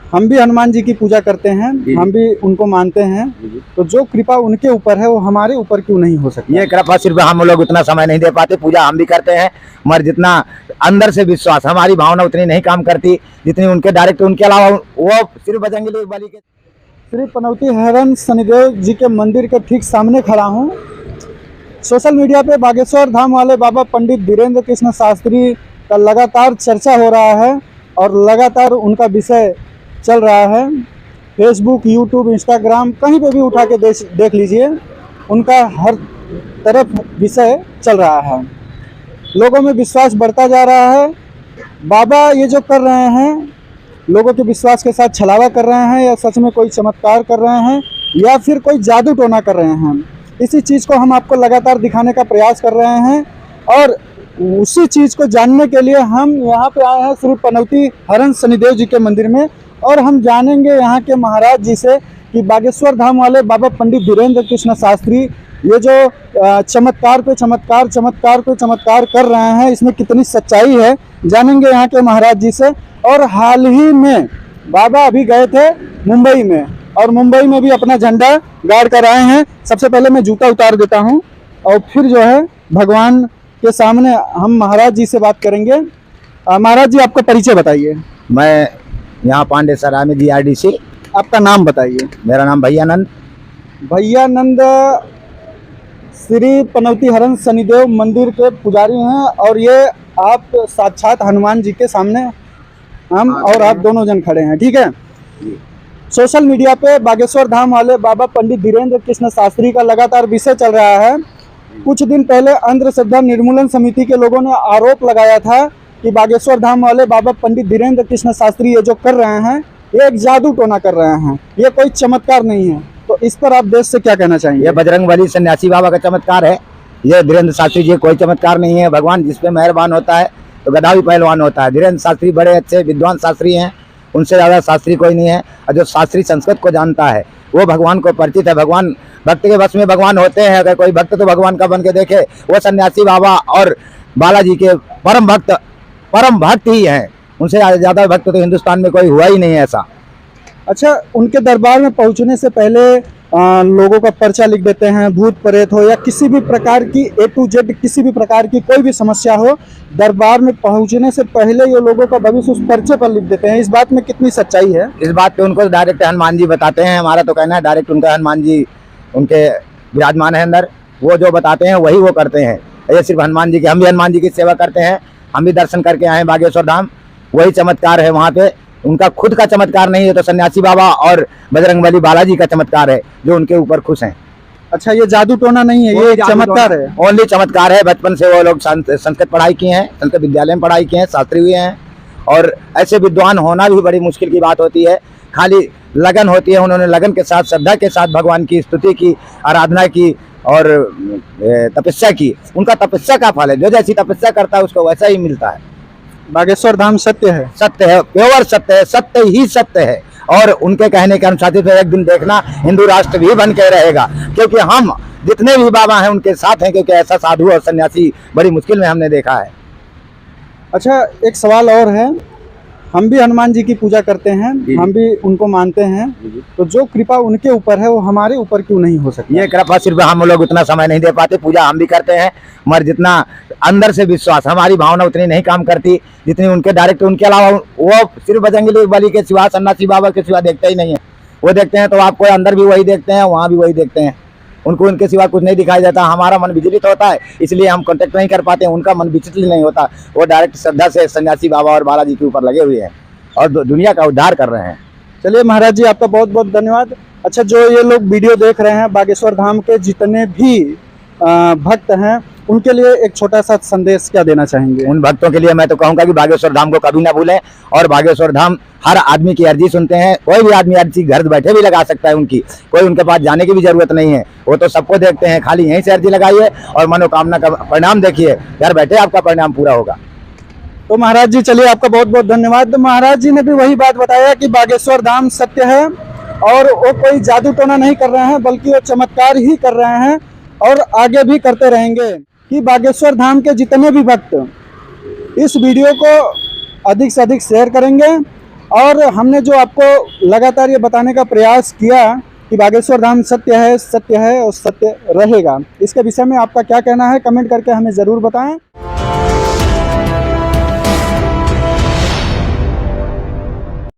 हम भी हनुमान जी की पूजा करते हैं, हम भी उनको मानते हैं, तो जो कृपा उनके ऊपर है वो हमारे ऊपर क्यों नहीं हो सकती? ये कृपा सिर्फ हम लोग उतना समय नहीं दे पाते, पूजा हम भी करते हैं मगर जितना अंदर से विश्वास, हमारी भावना उतनी नहीं काम करती जितनी उनके डायरेक्ट, उनके अलावा वो सिर्फ बजरंगबली बली के। श्री पनौती हरण शनिदेव जी के मंदिर के ठीक सामने खड़ा हूँ। सोशल मीडिया पे बागेश्वर धाम वाले बाबा पंडित धीरेन्द्र कृष्ण शास्त्री का लगातार चर्चा हो रहा है और लगातार उनका विषय चल रहा है। फेसबुक, यूट्यूब, इंस्टाग्राम कहीं पे भी उठा के देख लीजिए, उनका हर तरफ विषय चल रहा है। लोगों में विश्वास बढ़ता जा रहा है। बाबा ये जो कर रहे हैं, लोगों के विश्वास के साथ छलावा कर रहे हैं या सच में कोई चमत्कार कर रहे हैं या फिर कोई जादू टोना कर रहे हैं, इसी चीज़ को हम आपको लगातार दिखाने का प्रयास कर रहे हैं। और उसी चीज़ को जानने के लिए हम यहाँ पे आए हैं श्री पनौती हरण शनिदेव जी के मंदिर में, और हम जानेंगे यहाँ के महाराज जी से कि बागेश्वर धाम वाले बाबा पंडित धीरेन्द्र कृष्ण शास्त्री ये जो चमत्कार पे चमत्कार कर रहे हैं, इसमें कितनी सच्चाई है, जानेंगे यहाँ के महाराज जी से। और हाल ही में बाबा अभी गए थे मुंबई में, और मुंबई में भी अपना झंडा गाड़ कर आए हैं। सबसे पहले मैं जूता उतार देता हूँ और फिर जो है भगवान के सामने हम महाराज जी से बात करेंगे। महाराज जी, आपका परिचय बताइए। मैं यहाँ पांडे सराय में GRDC। आपका नाम बताइए। मेरा नाम भैयानंद। भैयानंद श्री पनौती हरण शनिदेव मंदिर के पुजारी हैं, और ये आप साक्षात हनुमान जी के सामने हम और आप दोनों जन खड़े हैं, ठीक है। सोशल मीडिया पे बागेश्वर धाम वाले बाबा पंडित धीरेन्द्र कृष्ण शास्त्री का लगातार विषय चल रहा है। कुछ दिन पहले अंधश्रद्धा निर्मूलन समिति के लोगों ने आरोप लगाया था कि बागेश्वर धाम वाले बाबा पंडित धीरेन्द्र कृष्ण शास्त्री ये जो कर रहे हैं ये एक जादू टोना कर रहे हैं, ये कोई चमत्कार नहीं है। तो इस पर आप देश से क्या कहना चाहेंगे? ये बजरंगबली सन्यासी बाबा का चमत्कार है, ये धीरेन्द्र शास्त्री जी कोई चमत्कार नहीं है। भगवान जिस पे मेहरबान होता है तो गधा भी पहलवान होता है। धीरेन्द्र शास्त्री बड़े अच्छे विद्वान शास्त्री हैं, उनसे ज़्यादा शास्त्री कोई नहीं है। और जो शास्त्री संस्कृत को जानता है वो भगवान को परिचित है। भगवान भक्त के बस में भगवान होते हैं, अगर कोई भक्त तो भगवान का बन के देखे, वो सन्यासी बाबा और बालाजी के परम भक्त ही हैं। उनसे ज़्यादा भक्त तो हिंदुस्तान में कोई हुआ ही नहीं है ऐसा। अच्छा, उनके दरबार में पहुंचने से पहले लोगों का पर्चा लिख देते हैं, भूत प्रेत हो या किसी भी प्रकार की A to Z किसी भी प्रकार की कोई भी समस्या हो, दरबार में पहुंचने से पहले ये लोगों का भविष्य उस पर्चे पर लिख देते हैं। इस बात में कितनी सच्चाई है? इस बात पे उनको डायरेक्ट हनुमान जी बताते हैं। हमारा तो कहना है डायरेक्ट उनका हनुमान जी उनके विराजमान है अंदर, वो जो बताते हैं वही वो करते हैं। ये सिर्फ हनुमान जी की, हम भी हनुमान जी की सेवा करते हैं, हम भी दर्शन करके आए बागेश्वर धाम, वही चमत्कार है वहाँ पे। उनका खुद का चमत्कार नहीं है, तो सन्यासी बाबा और बजरंगबली बालाजी का चमत्कार है जो उनके ऊपर खुश हैं। अच्छा, ये जादू टोना नहीं है, ये चमत्कार है, ओनली चमत्कार है। बचपन से वो लोग संस्कृत पढ़ाई किए हैं, संस्कृत विद्यालय में पढ़ाई किए हैं, शास्त्री हुए हैं, और ऐसे विद्वान होना भी बड़ी मुश्किल की बात होती है। खाली लगन होती है, उन्होंने लगन के साथ श्रद्धा के साथ भगवान की स्तुति की, आराधना की और तपस्या की। उनका तपस्या का फल है, जो जैसी तपस्या करता है उसको वैसा ही मिलता है। बागेश्वर धाम सत्य है, सत्य है, प्योर सत्य है, सत्य ही सत्य है। और उनके कहने के अनुसार फिर एक दिन देखना हिंदू राष्ट्र भी बन के रहेगा, क्योंकि हम जितने भी बाबा हैं उनके साथ हैं, क्योंकि ऐसा साधु और सन्यासी बड़ी मुश्किल में हमने देखा है। अच्छा, एक सवाल और है। हम भी हनुमान जी की पूजा करते हैं, हम भी उनको मानते हैं, तो जो कृपा उनके ऊपर है वो हमारे ऊपर क्यों नहीं हो सकती? ये कृपा सिर्फ हम लोग उतना समय नहीं दे पाते, पूजा हम भी करते हैं मगर जितना अंदर से विश्वास, हमारी भावना उतनी नहीं काम करती जितनी उनके डायरेक्ट, उनके अलावा वो सिर्फ बजरंगबली बली के सिवा, सन्यासी बाबा के सिवा देखते ही नहीं है। वो देखते हैं तो आपको अंदर भी वही देखते हैं, वहाँ भी वही देखते हैं, उनको उनके सिवा कुछ नहीं दिखाई देता। हमारा मन विचलित होता है, इसलिए हम कांटेक्ट नहीं कर पाते। उनका मन विचलित नहीं होता, वो डायरेक्ट श्रद्धा से सन्यासी बाबा और बालाजी के ऊपर लगे हुए हैं और दुनिया का उद्धार कर रहे हैं। चलिए महाराज जी, आपका बहुत बहुत धन्यवाद। अच्छा, जो ये लोग वीडियो देख रहे हैं, बागेश्वर धाम के जितने भी भक्त हैं, उनके लिए एक छोटा सा संदेश क्या देना चाहेंगे? उन भक्तों के लिए मैं तो कहूँगा कि बागेश्वर धाम को कभी ना भूलें, और बागेश्वर धाम हर आदमी की अर्जी सुनते हैं। कोई भी आदमी अर्जी घर बैठे भी लगा सकता है उनकी, कोई उनके पास जाने की भी जरूरत नहीं है, वो तो सबको देखते हैं। खाली यहीं से अर्जी लगाइए और मनोकामना का परिणाम देखिए, घर बैठे आपका परिणाम पूरा होगा। तो महाराज जी, चलिए आपका बहुत बहुत धन्यवाद। तो महाराज जी ने भी वही बात बताया कि बागेश्वर धाम सत्य है और वो कोई जादू टोना नहीं कर रहे हैं, बल्कि वो चमत्कार ही कर रहे हैं और आगे भी करते रहेंगे। कि बागेश्वर धाम के जितने भी भक्त इस वीडियो को अधिक से अधिक शेयर करेंगे और हमने जो आपको लगातार ये बताने का प्रयास किया कि बागेश्वर धाम सत्य है और सत्य रहेगा। इसके विषय में आपका क्या कहना है, कमेंट करके हमें ज़रूर बताएं।